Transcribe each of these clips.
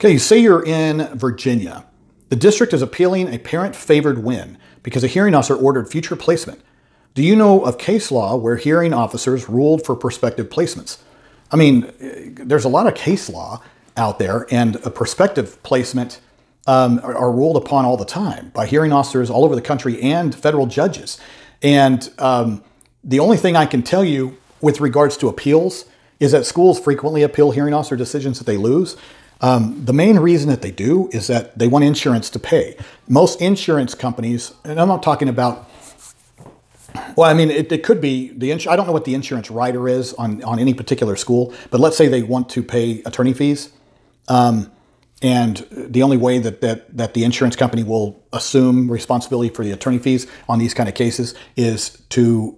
Okay, say you're in Virginia. The district is appealing a parent-favored win because a hearing officer ordered future placement. Do you know of case law where hearing officers ruled for prospective placements? I mean, there's a lot of case law out there, and a prospective placement are ruled upon all the time by hearing officers all over the country and federal judges. And the only thing I can tell you with regards to appeals is that schools frequently appeal hearing officer decisions that they lose. The main reason that they do is that they want insurance to pay. Most insurance companies, and I'm not talking about, well, I mean, it could be I don't know what the insurance rider is on any particular school, but let's say they want to pay attorney fees. And the only way that the insurance company will assume responsibility for the attorney fees on these kind of cases is to,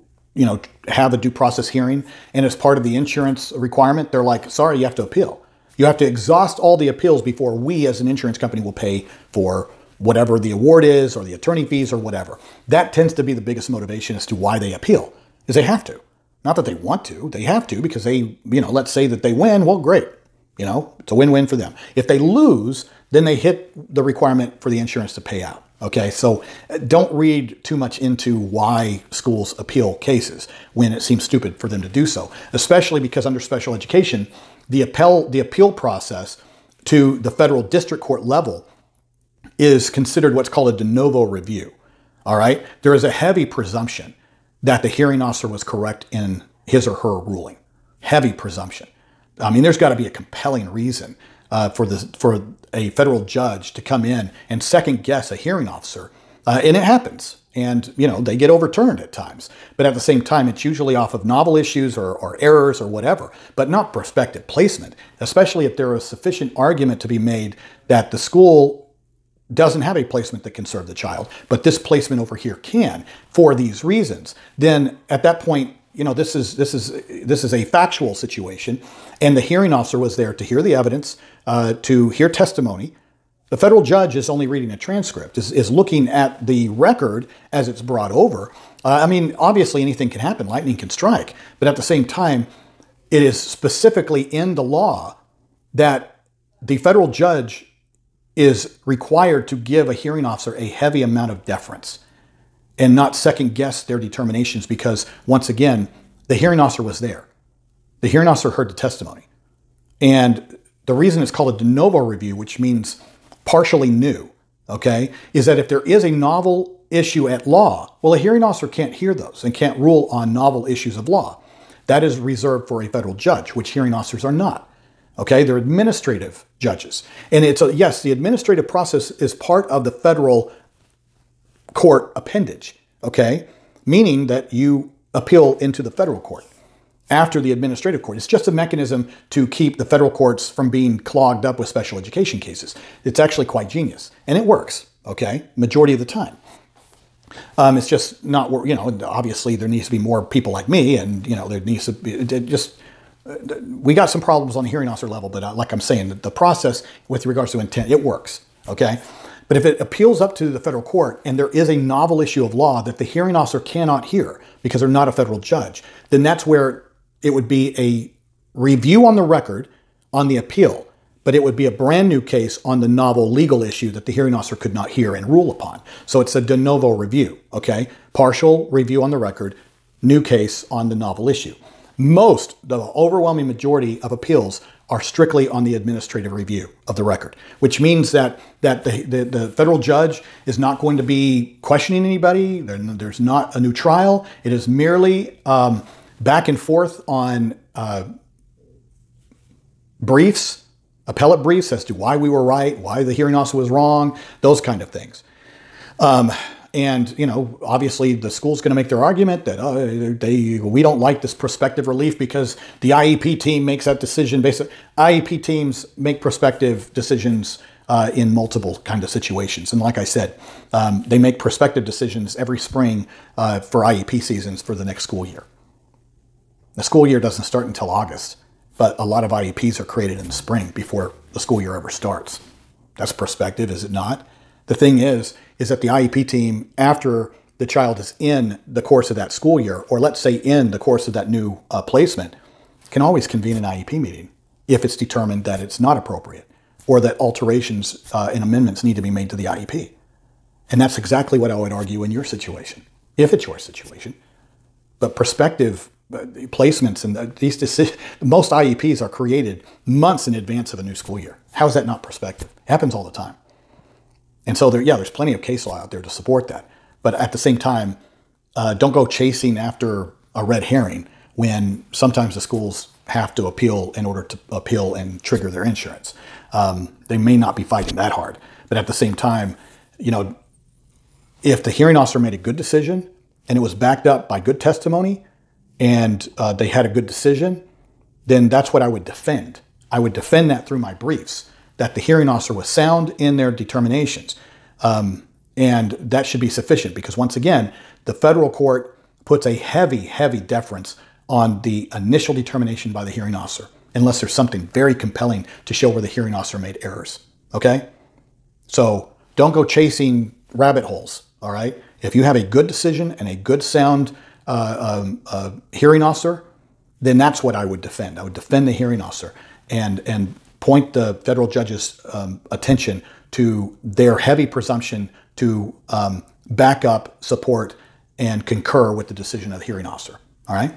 have a due process hearing. And as part of the insurance requirement, they're like, sorry, you have to appeal. You have to exhaust all the appeals before we as an insurance company will pay for whatever the award is or the attorney fees or whatever. That tends to be the biggest motivation as to why they appeal, is they have to. Not that they want to, they have to because they, let's say that they win, well, great. It's a win-win for them. If they lose, then they hit the requirement for the insurance to pay out. Okay, so don't read too much into why schools appeal cases when it seems stupid for them to do so, especially because under special education, the appeal process to the federal district court level is considered what's called a de novo review. All right, there is a heavy presumption that the hearing officer was correct in his or her ruling. Heavy presumption. I mean, there's got to be a compelling reason for a federal judge to come in and second guess a hearing officer, and it happens. And they get overturned at times, but at the same time, it's usually off of novel issues or errors or whatever, but not prospective placement. Especially if there is sufficient argument to be made that the school doesn't have a placement that can serve the child, but this placement over here can for these reasons. Then at that point, this is a factual situation, and the hearing officer was there to hear the evidence, to hear testimony. The federal judge is only reading a transcript, is looking at the record as it's brought over. I mean, obviously anything can happen, lightning can strike, but at the same time, it is specifically in the law that the federal judge is required to give a hearing officer a heavy amount of deference and not second guess their determinations because, once again, the hearing officer was there. The hearing officer heard the testimony. And the reason it's called a de novo review, which means partially new, okay, is that if there is a novel issue at law, well, a hearing officer can't hear those and can't rule on novel issues of law. That is reserved for a federal judge, which hearing officers are not. Okay, they're administrative judges. And yes, the administrative process is part of the federal court appendage, okay, meaning that you appeal into the federal court after the administrative court. It's just a mechanism to keep the federal courts from being clogged up with special education cases. It's actually quite genius, and it works, okay, majority of the time. It's just not, obviously there needs to be more people like me, and, there needs to be we got some problems on the hearing officer level, but like I'm saying, the process with regards to intent, it works, okay? But if it appeals up to the federal court and there is a novel issue of law that the hearing officer cannot hear because they're not a federal judge, then that's where it would be a review on the record on the appeal, but it would be a brand new case on the novel legal issue that the hearing officer could not hear and rule upon. So it's a de novo review, okay? Partial review on the record, new case on the novel issue. The overwhelming majority of appeals are strictly on the administrative review of the record, which means that the federal judge is not going to be questioning anybody. There's not a new trial. It is merely back and forth on briefs, appellate briefs as to why we were right, why the hearing officer was wrong, those kind of things. And, obviously the school's going to make their argument that we don't like this prospective relief because the IEP team makes that decision. IEP teams make prospective decisions in multiple kind of situations. And like I said, they make prospective decisions every spring for IEP seasons for the next school year. The school year doesn't start until August, but a lot of IEPs are created in the spring before the school year ever starts. That's prospective, is it not? The thing is that the IEP team, after the child is in the course of that school year, or let's say in the course of that new placement, can always convene an IEP meeting if it's determined that it's not appropriate. or that alterations and amendments need to be made to the IEP. And that's exactly what I would argue in your situation, if it's your situation. But prospective placements and these decisions, most IEPs are created months in advance of a new school year. How is that not prospective? It happens all the time. And so there's plenty of case law out there to support that. But at the same time, don't go chasing after a red herring when sometimes the schools have to appeal in order to appeal and trigger their insurance. They may not be fighting that hard. But at the same time, if the hearing officer made a good decision and it was backed up by good testimony and they had a good decision, then that's what I would defend. I would defend that through my briefs, that the hearing officer was sound in their determinations. And that should be sufficient because, once again, the federal court puts a heavy, heavy deference on the initial determination by the hearing officer, unless there's something very compelling to show where the hearing officer made errors. Okay? So don't go chasing rabbit holes. All right? If you have a good decision and a good sound hearing officer, then that's what I would defend. I would defend the hearing officer and point the federal judge's attention to their heavy presumption to back up, support, and concur with the decision of the hearing officer. All right?